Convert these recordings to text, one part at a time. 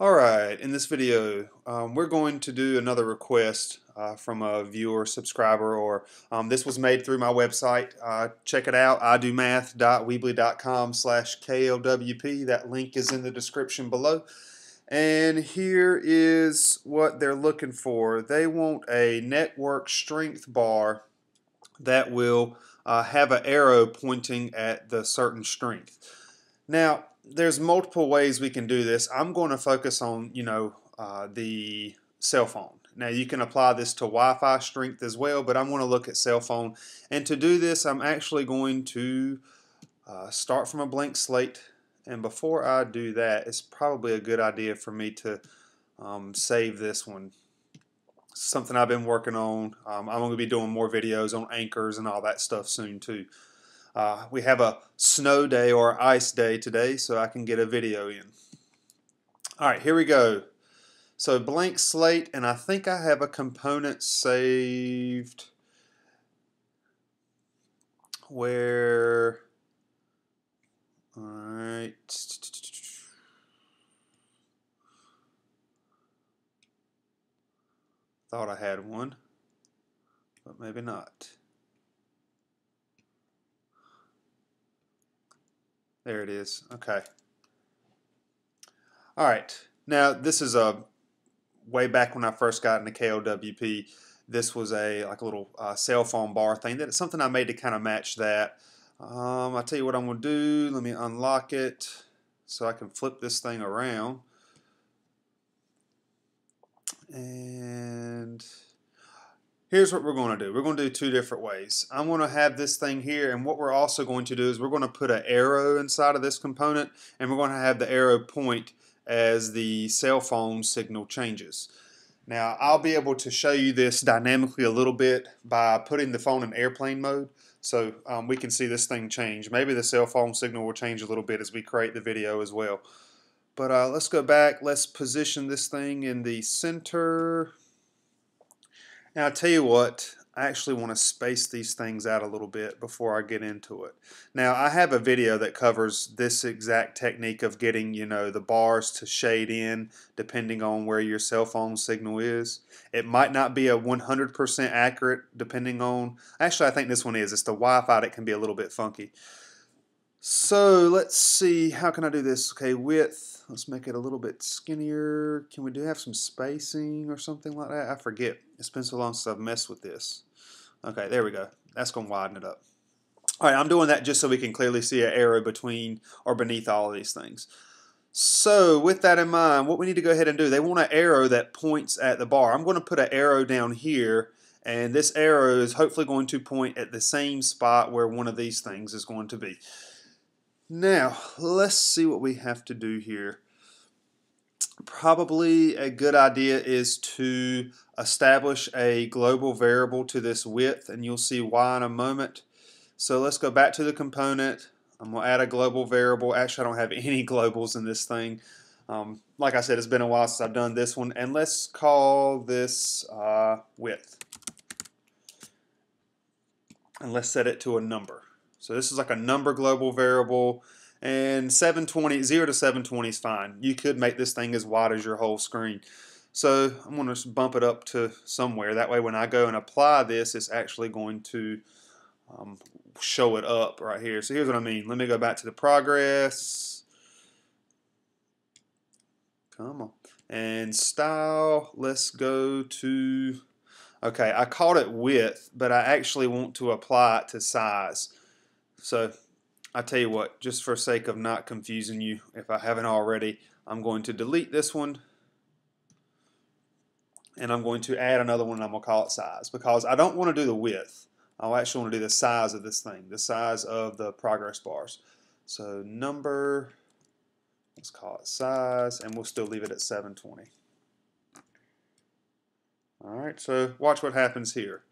Alright, in this video we're going to do another request from a viewer, subscriber, or this was made through my website. Check it out, idomath.weebly.com/KLWP. That link is in the description below. And here is what they're looking for. They want a network strength bar that will have an arrow pointing at the certain strength. Now, there's multiple ways we can do this. I'm going to focus on, the cell phone. Now, you can apply this to Wi-Fi strength as well, but I'm going to look at cell phone. And to do this, I'm actually going to start from a blank slate. And before I do that, it's probably a good idea for me to save this one. Something I've been working on. I'm going to be doing more videos on anchors and all that stuff soon too. We have a snow day or ice day today, so I can get a video in. Alright, here we go. So blank slate, and I think I have a component saved where, alright, thought I had one, but maybe not. There it is. Okay. All right. Now this is way back when I first got into KLWP. This was like a little cell phone bar thing. That's something I made to kind of match that. I'll tell you what I'm going to do. Let me unlock it so I can flip this thing around. And here's what we're going to do. We're going to do two different ways. I'm going to have this thing here, and what we're also going to do is we're going to put an arrow inside of this component, and we're going to have the arrow point as the cell phone signal changes. Now, I'll be able to show you this dynamically a little bit by putting the phone in airplane mode, so we can see this thing change. Maybe the cell phone signal will change a little bit as we create the video as well. But let's go back. Let's position this thing in the center. Now, I'll tell you what, I actually want to space these things out a little bit before I get into it. Now, I have a video that covers this exact technique of getting, the bars to shade in depending on where your cell phone signal is. It might not be a 100% accurate depending on, actually I think this one is. It's the Wi-Fi that can be a little bit funky. So let's see, how can I do this? Okay, width, let's make it a little bit skinnier. Can we have some spacing or something like that? I forget. It's been so long since I've messed with this. Okay, there we go. That's going to widen it up. All right, I'm doing that just so we can clearly see an arrow between or beneath all of these things. So with that in mind, what we need to go ahead and do, they want an arrow that points at the bar. I'm going to put an arrow down here, and this arrow is hopefully going to point at the same spot where one of these things is going to be. Now, let's see what we have to do here. Probably a good idea is to establish a global variable to this width, and you'll see why in a moment. So let's go back to the component. I'm going to add a global variable. Actually, I don't have any globals in this thing. Like I said, it's been a while since I've done this one, and let's call this width. And let's set it to a number. So this is like a number global variable, and 720, 0 to 720 is fine. You could make this thing as wide as your whole screen. So I'm going to bump it up to somewhere. That way when I go and apply this, it's actually going to show it up right here. So here's what I mean. Let me go back to the progress. Come on. And style, let's go to, okay, I called it width, but I actually want to apply it to size. So I tell you what, just for sake of not confusing you, if I haven't already, I'm going to delete this one, and I'm going to add another one, and I'm going to call it size, because I don't want to do the width. I actually want to do the size of this thing, the size of the progress bars. So number, let's call it size, and we'll still leave it at 720. Alright, so watch what happens here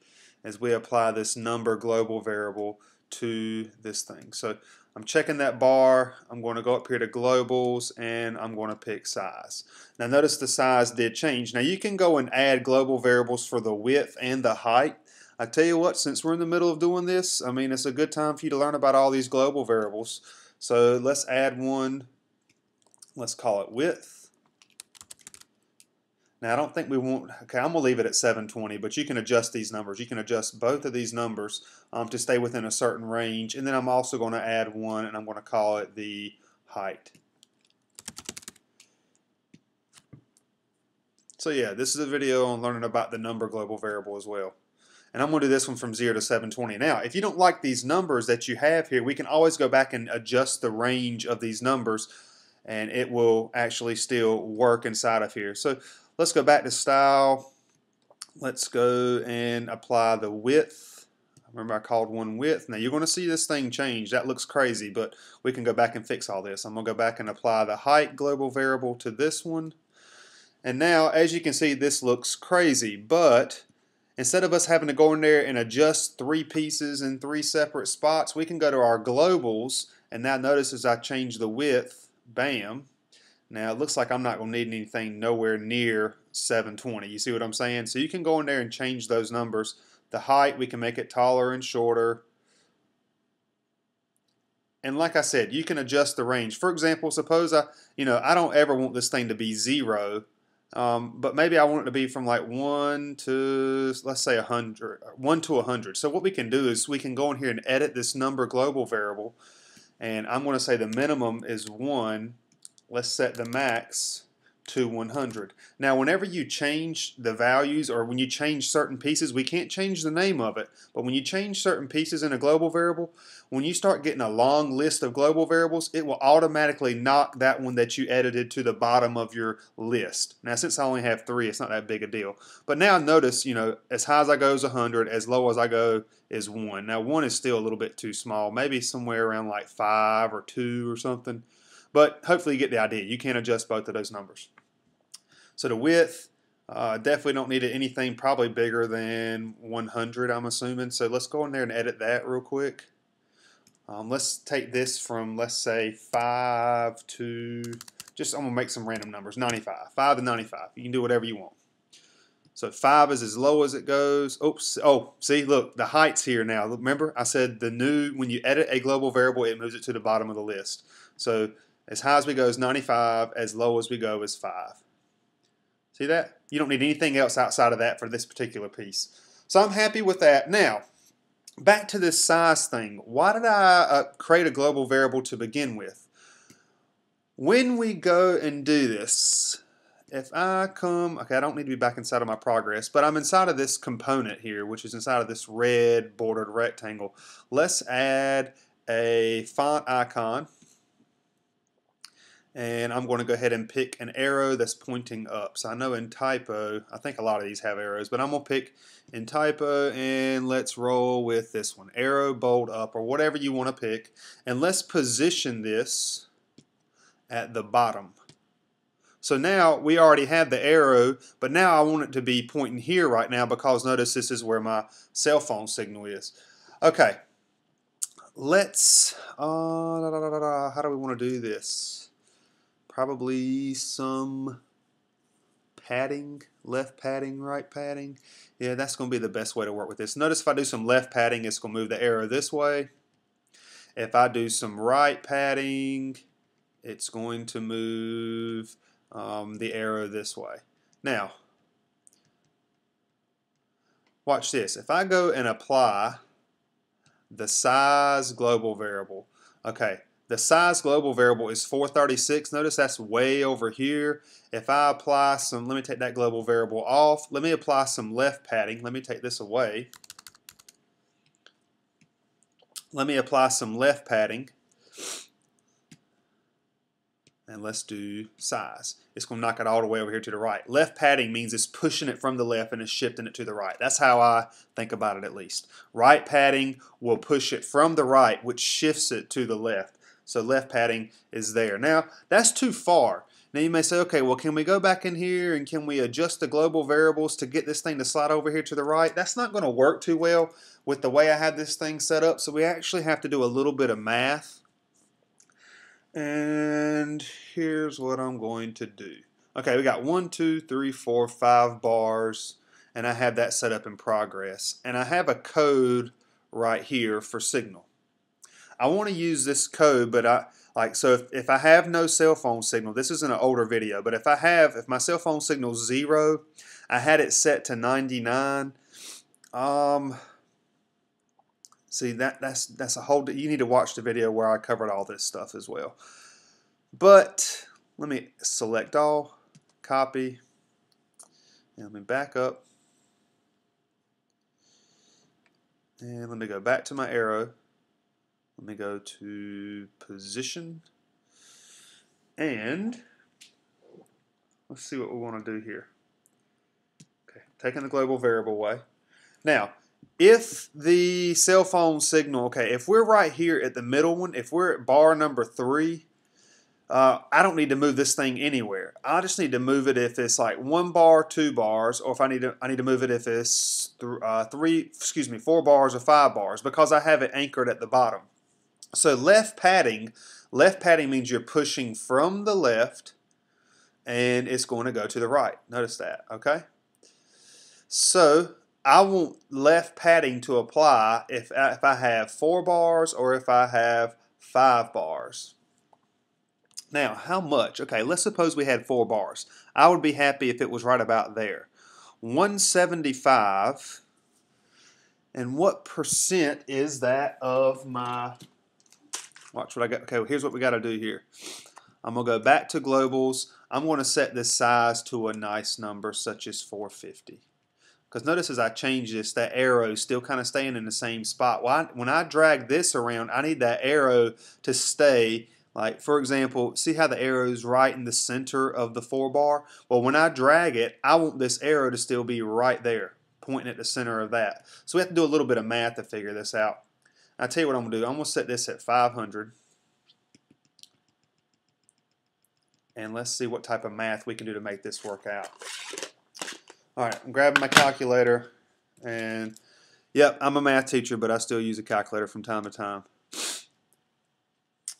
as we apply this number global variable to this thing. So I'm checking that bar. I'm going to go up here to globals, and I'm going to pick size. Now notice the size did change. Now you can go and add global variables for the width and the height. I tell you what, since we're in the middle of doing this, I mean, it's a good time for you to learn about all these global variables. So let's add one. Let's call it width. Now I don't think we want, okay, I'm going to leave it at 720, but you can adjust these numbers. You can adjust both of these numbers to stay within a certain range, and then I'm also going to add one, and I'm going to call it the height. So yeah, this is a video on learning about the number global variable as well. And I'm going to do this one from 0 to 720. Now, if you don't like these numbers that you have here, we can always go back and adjust the range of these numbers, and it will actually still work inside of here. So let's go back to style. Let's go and apply the width. Remember I called one width. Now you're going to see this thing change. That looks crazy, but we can go back and fix all this. I'm going to go back and apply the height global variable to this one. And now, as you can see, this looks crazy, but instead of us having to go in there and adjust 3 pieces in 3 separate spots, we can go to our globals, and now notice as I change the width, bam, now it looks like I'm not going to need anything nowhere near 720. You see what I'm saying? So you can go in there and change those numbers. The height, we can make it taller and shorter. And like I said, you can adjust the range. For example, suppose I don't ever want this thing to be 0. But maybe I want it to be from like 1 to, let's say 100, 1 to 100. So what we can do is we can go in here and edit this number global variable, and I'm going to say the minimum is 1. Let's set the max to 100. Now whenever you change the values, or when you change certain pieces, we can't change the name of it, but when you change certain pieces in a global variable, when you start getting a long list of global variables, it will automatically knock that one that you edited to the bottom of your list. Now since I only have 3, it's not that big a deal. But now notice, as high as I go is 100, as low as I go is 1. Now 1 is still a little bit too small, maybe somewhere around like 5 or 2 or something. But hopefully you get the idea. You can adjust both of those numbers. So the width, definitely don't need anything probably bigger than 100, I'm assuming. So let's go in there and edit that real quick. Let's take this from, let's say, 5 to, I'm going to make some random numbers, 95. 5 to 95. You can do whatever you want. So 5 is as low as it goes. Oops. Oh, see, look, the height's here now. Remember, I said when you edit a global variable, it moves it to the bottom of the list. So as high as we go is 95, as low as we go is 5. See that? You don't need anything else outside of that for this particular piece. So I'm happy with that. Now, back to this size thing. Why did I create a global variable to begin with? When we go and do this, if I come, okay, I don't need to be back inside of my progress, but I'm inside of this component here, which is inside of this red bordered rectangle. Let's add a font icon. And I'm going to go ahead and pick an arrow that's pointing up. So I know in typo, I think a lot of these have arrows, but I'm going to pick in typo, and let's roll with this one. Arrow, bold up, or whatever you want to pick. And let's position this at the bottom. So now we already have the arrow, but now I want it to be pointing here right now, because notice this is where my cell phone signal is. Okay, let's, how do we want to do this? Probably some padding, left padding, right padding. Yeah, that's going to be the best way to work with this. Notice if I do some left padding, it's going to move the arrow this way. If I do some right padding, it's going to move the arrow this way. Now, watch this. If I go and apply the size global variable, okay, the size global variable is 436. Notice that's way over here. If I apply some, let me take that global variable off. Let me apply some left padding. Let me take this away. Let me apply some left padding. And let's do size. It's going to knock it all the way over here to the right. Left padding means it's pushing it from the left and it's shifting it to the right. That's how I think about it, at least. Right padding will push it from the right, which shifts it to the left. So left padding is there. Now, that's too far. Now you may say, okay, well, can we go back in here and can we adjust the global variables to get this thing to slide over here to the right? That's not going to work too well with the way I have this thing set up. So we actually have to do a little bit of math. And here's what I'm going to do. Okay, we got 1, 2, 3, 4, 5 bars, and I have that set up in progress. And I have a code right here for signal. I want to use this code, but Like, so if I have no cell phone signal, this is in an older video, but if my cell phone signal is 0, I had it set to 99. See, that's a whole, you need to watch the video where I covered all this stuff as well. But let me select all, copy, and let me back up. And let me go back to my arrow. Let me go to position. And let's see what we want to do here. Okay, taking the global variable away. Now, if the cell phone signal, okay, if we're right here at the middle one, if we're at bar number 3, I don't need to move this thing anywhere. I just need to move it if it's like 1 bar, 2 bars, or if I need to move it if it's 4 bars or 5 bars, because I have it anchored at the bottom. So left padding means you're pushing from the left, and it's going to go to the right. Notice that, okay? So I want left padding to apply if I have 4 bars or if I have 5 bars. Now, how much? Okay, let's suppose we had 4 bars. I would be happy if it was right about there. 175, and what percent is that of my, watch what I got. Okay, here's what we got to do here. I'm going to go back to globals. I'm going to set this size to a nice number such as 450. Because notice as I change this, that arrow is still kind of staying in the same spot. When I drag this around, I need that arrow to stay. Like, for example, see how the arrow is right in the center of the 4 bar? Well, when I drag it, I want this arrow to still be right there, pointing at the center of that. So we have to do a little bit of math to figure this out. I'll tell you what I'm going to do. I'm going to set this at 500. And let's see what type of math we can do to make this work out. All right, I'm grabbing my calculator. And, yep, I'm a math teacher, but I still use a calculator from time to time.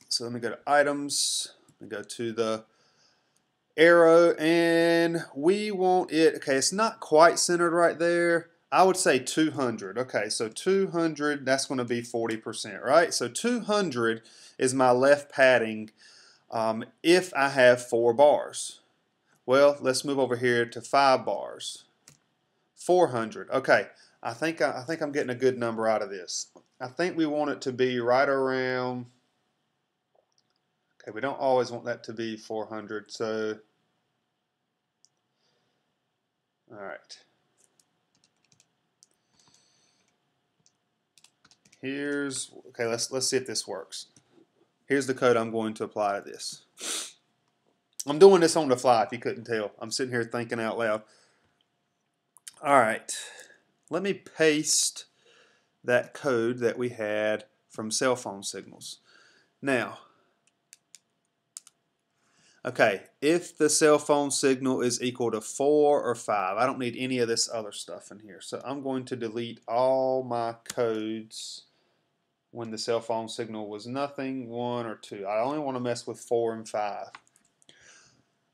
So let me go to items, let me go to the arrow, and we want it, okay, it's not quite centered right there. I would say 200. Okay, so 200, that's going to be 40%, right? So 200 is my left padding if I have 4 bars. Well, let's move over here to 5 bars. 400. Okay, I think I'm getting a good number out of this. I think we want it to be right around. Okay, we don't always want that to be 400, so all right. Okay, let's see if this works. Here's the code I'm going to apply to this. I'm doing this on the fly if you couldn't tell. I'm sitting here thinking out loud. All right, let me paste that code that we had from cell phone signals. Now, okay, if the cell phone signal is equal to 4 or 5, I don't need any of this other stuff in here. So I'm going to delete all my codes when the cell phone signal was nothing, 1 or 2. I only want to mess with 4 and 5.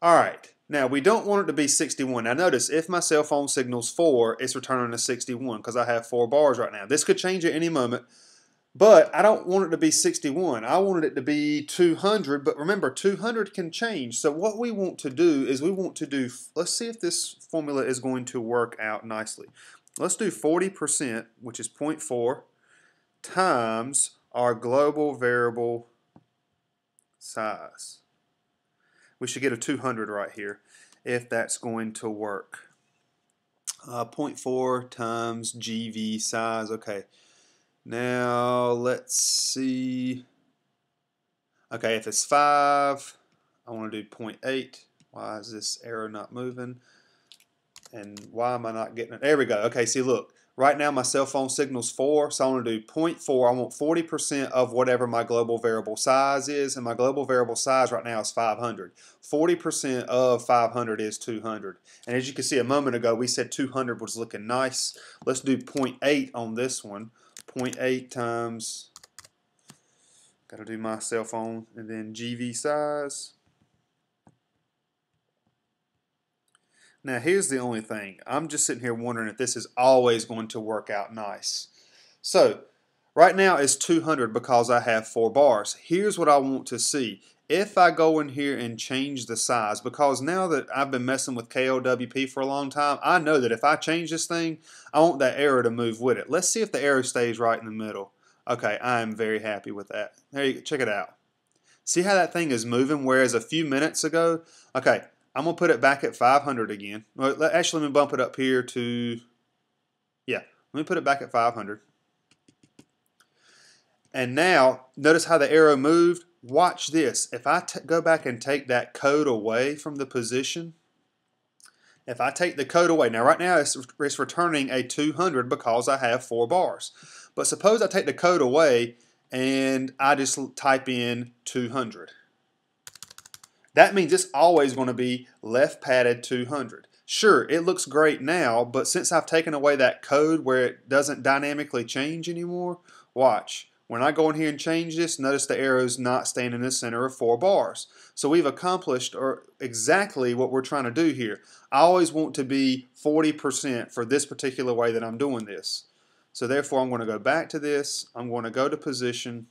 All right, now we don't want it to be 61. Now notice, if my cell phone signal's 4, it's returning a 61 because I have 4 bars right now. This could change at any moment. But I don't want it to be 61. I wanted it to be 200, but remember, 200 can change. So what we want to do is let's see if this formula is going to work out nicely. Let's do 40%, which is 0.4, times our global variable size. We should get a 200 right here if that's going to work. 0.4 times GV size, okay. Now, let's see. Okay, if it's 5, I want to do 0.8. Why is this arrow not moving? And why am I not getting it? There we go. Okay, see, look. Right now, my cell phone signal's 4, so I want to do 0.4. I want 40% of whatever my global variable size is, and my global variable size right now is 500. 40% of 500 is 200. And as you can see a moment ago, we said 200 was looking nice. Let's do 0.8 on this one. 0.8 times, got to do my cell phone, and then GV size. Now here's the only thing. I'm just sitting here wondering if this is always going to work out nice. So Right now it's 200 because I have 4 bars. Here's what I want to see. If I go in here and change the size, because now that I've been messing with KLWP for a long time, I know that if I change this thing, I want that arrow to move with it. Let's see if the arrow stays right in the middle. Okay, I am very happy with that. There you go, check it out. See how that thing is moving, whereas a few minutes ago, okay, I'm going to put it back at 500 again. Well, actually, let me bump it up here to, yeah, let me put it back at 500. And now, notice how the arrow moved. Watch this. If I go back and take that code away from the position, if I take the code away, now right now it's returning a 200 because I have 4 bars. But suppose I take the code away and I just type in 200. That means it's always going to be left padded 200. Sure, it looks great now, but since I've taken away that code where it doesn't dynamically change anymore, watch. When I go in here and change this, notice the arrow's not staying in the center of 4 bars. So we've accomplished exactly what we're trying to do here. I always want to be 40% for this particular way that I'm doing this. So therefore I'm going to go back to this, I'm going to go to position,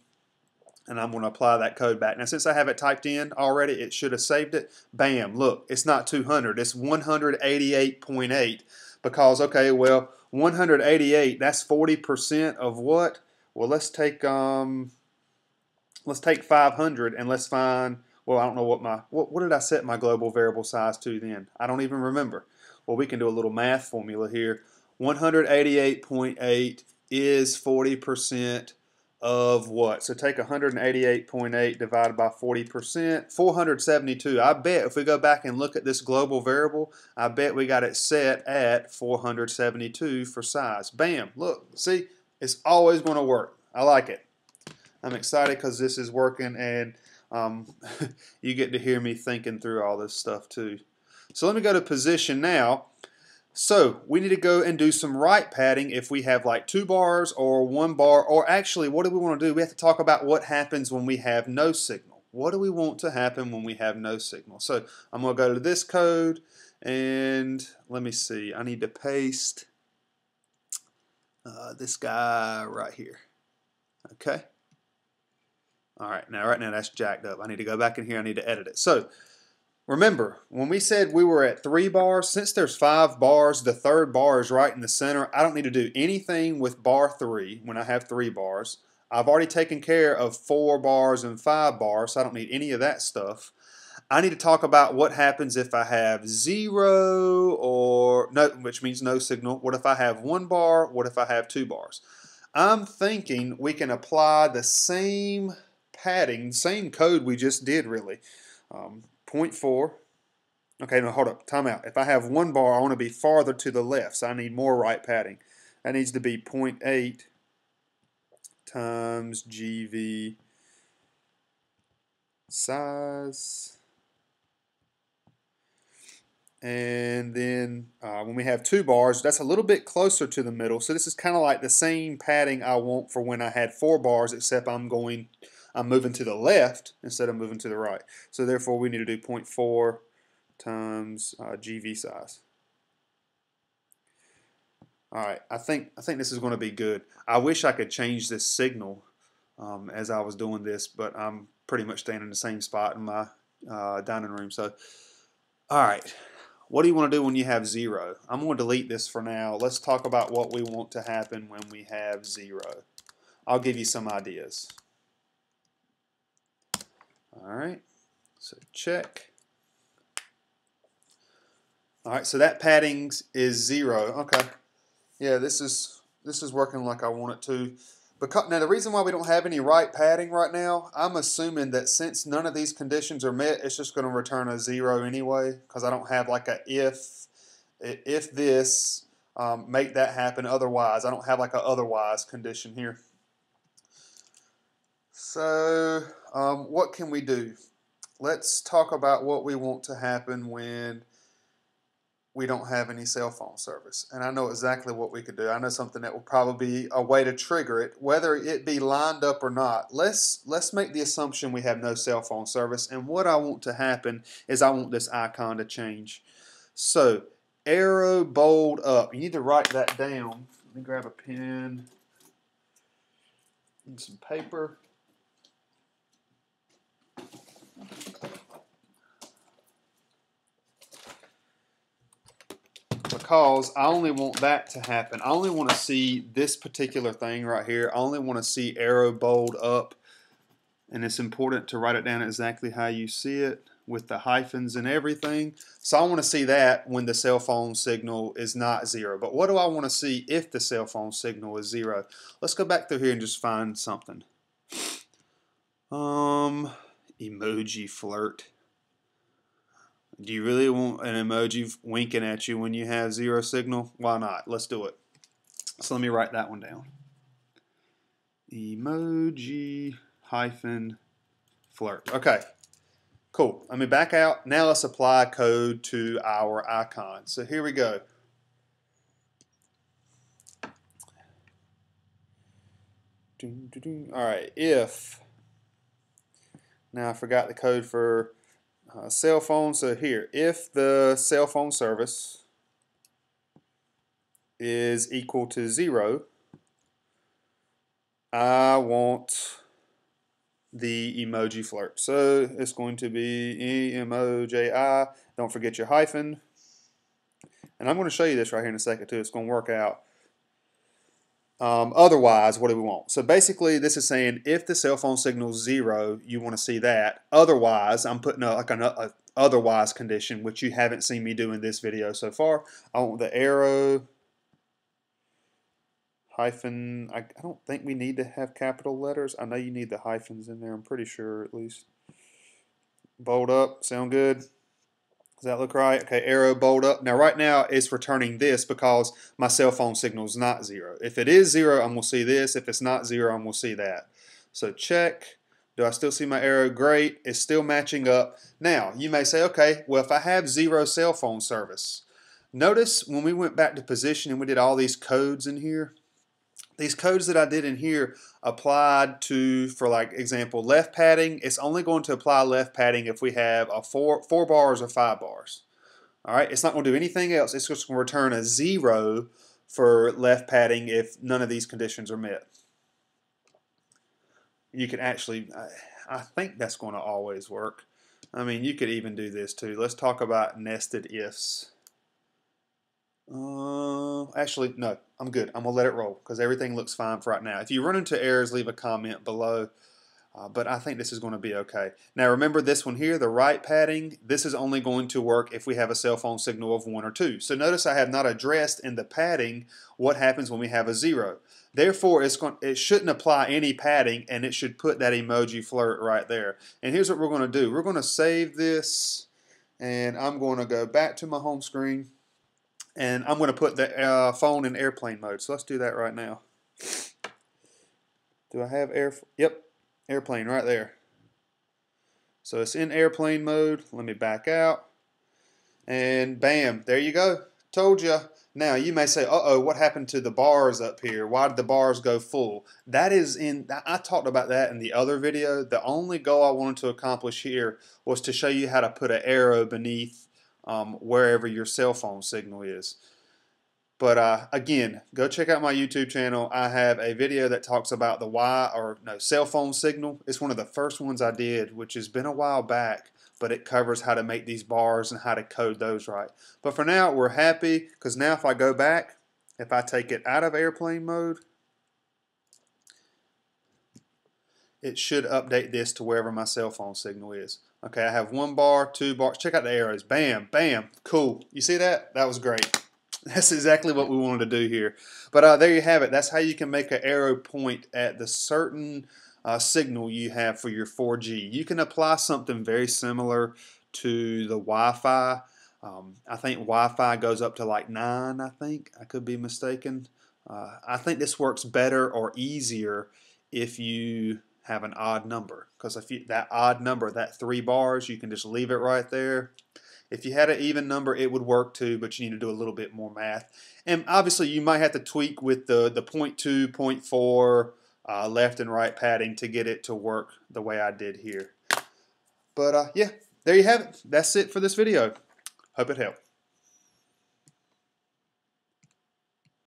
and I'm going to apply that code back. Now since I have it typed in already, it should have saved it. Bam, look, it's not 200, it's 188.8 because, okay, well, 188, that's 40% of what? Well, let's take 500 and let's find, well, I don't know what did I set my global variable size to then? I don't even remember. Well, we can do a little math formula here. 188.8 is 40% of what? So take 188.8 divided by 40%, 472. I bet if we go back and look at this global variable, I bet we got it set at 472 for size. Bam, look, see? It's always going to work. I like it. I'm excited because this is working, and you get to hear me thinking through all this stuff too. So let me go to position now. So we need to go and do some right padding if we have like 2 bars or 1 bar, or actually what do we want to do? We have to talk about what happens when we have no signal. What do we want to happen when we have no signal? So I'm going to go to this code, and let me see. I need to paste this guy right here. Okay. All right. Now, right now that's jacked up. I need to go back in here. I need to edit it. So remember, when we said we were at 3 bars, since there's 5 bars, the 3rd bar is right in the center. I don't need to do anything with bar 3 when I have 3 bars. I've already taken care of 4 bars and 5 bars, so I don't need any of that stuff. I need to talk about what happens if I have 0 or no, which means no signal. What if I have 1 bar? What if I have 2 bars? I'm thinking we can apply the same padding, same code we just did really. 0.4. Okay, no, hold up, time out. If I have 1 bar, I want to be farther to the left, so I need more right padding. That needs to be 0.8 times GV size. And then when we have 2 bars, that's a little bit closer to the middle. So this is kind of like the same padding I want for when I had 4 bars, except I'm moving to the left instead of moving to the right. So therefore we need to do 0.4 times GV size. All right, I think this is going to be good. I wish I could change this signal as I was doing this, but I'm pretty much staying in the same spot in my dining room. So, all right. What do you want to do when you have 0? I'm going to delete this for now. Let's talk about what we want to happen when we have 0. I'll give you some ideas. All right, so check. All right, so that padding is 0. Okay, yeah, this is working like I want it to. Because now the reason why we don't have any right padding right now, I'm assuming that since none of these conditions are met, it's just going to return a 0 anyway, because I don't have like a if this, make that happen otherwise. I don't have like a otherwise condition here. So what can we do? Let's talk about what we want to happen when we don't have any cell phone service. And I know exactly what we could do. I know something that will probably be a way to trigger it, whether it be lined up or not. Let's make the assumption we have no cell phone service, and what I want to happen is I want this icon to change. So arrow bold up. You need to write that down. Let me grab a pen. Need some paper. Because I only want that to happen. I only want to see this particular thing right here. I only want to see arrow bold up. And it's important to write it down exactly how you see it with the hyphens and everything. So I want to see that when the cell phone signal is not 0. But what do I want to see if the cell phone signal is 0? Let's go back through here and just find something. Emoji flirt. Do you really want an emoji winking at you when you have 0 signal? Why not? Let's do it. So let me write that one down. Emoji hyphen flirt. Okay, cool. Let me back out. Now let's apply code to our icon. So here we go. All right, if, now I forgot the code for cell phone. So here, if the cell phone service is equal to 0, I want the emoji flirt. So it's going to be emoji. Don't forget your hyphen. And I'm going to show you this right here in a second too. It's going to work out. Otherwise, what do we want? So basically, this is saying if the cell phone signal is 0, you want to see that. Otherwise, I'm putting like a otherwise condition, which you haven't seen me do in this video so far. I want the arrow hyphen. I don't think we need to have capital letters. I know you need the hyphens in there. I'm pretty sure at least. Bold up. Sound good? Does that look right? Okay, arrow bold up. Now right now it's returning this because my cell phone signal is not 0. If it is 0, I'm going to see this. If it's not 0, I'm going to see that. So check. Do I still see my arrow? Great. It's still matching up. Now you may say, okay, well if I have 0 cell phone service. Notice when we went back to position and we did all these codes in here. These codes that I did in here applied to, for like example, left padding. It's only going to apply left padding if we have a 4 bars or 5 bars. All right, it's not going to do anything else. It's just going to return a 0 for left padding if none of these conditions are met. You can actually, I think that's going to always work. I mean, you could even do this too. Let's talk about nested ifs. Actually, no, I'm good. I'm going to let it roll because everything looks fine for right now. If you run into errors, leave a comment below. But I think this is going to be okay. Now remember this one here, the right padding, this is only going to work if we have a cell phone signal of 1 or 2. So notice I have not addressed in the padding what happens when we have a 0. Therefore, it shouldn't apply any padding, and it should put that emoji flirt right there. And here's what we're going to do. We're going to save this, and I'm going to go back to my home screen, and I'm going to put the phone in airplane mode. So let's do that right now. Do I have Yep. Airplane right there. So it's in airplane mode. Let me back out. And bam, there you go. Told you. Now you may say, uh-oh, what happened to the bars up here? Why did the bars go full? That is in, I talked about that in the other video. The only goal I wanted to accomplish here was to show you how to put an arrow beneath wherever your cell phone signal is. But again, go check out my YouTube channel. I have a video that talks about the cell phone signal. It's one of the first ones I did, which has been a while back, but it covers how to make these bars and how to code those right. But for now, we're happy because now if I go back, if I take it out of airplane mode, it should update this to wherever my cell phone signal is. Okay, I have 1 bar, 2 bars. Check out the arrows. Bam, bam, cool. You see that? That was great. That's exactly what we wanted to do here. But there you have it. That's how you can make an arrow point at the certain signal you have for your 4G. You can apply something very similar to the Wi-Fi. I think Wi-Fi goes up to like 9, I think. I could be mistaken. I think this works better or easier if you have an odd number. Because if that odd number, that 3 bars, you can just leave it right there. If you had an even number, it would work too, but you need to do a little bit more math. And obviously, you might have to tweak with the 0.2, 0.4 left and right padding to get it to work the way I did here. But yeah, there you have it. That's it for this video. Hope it helped.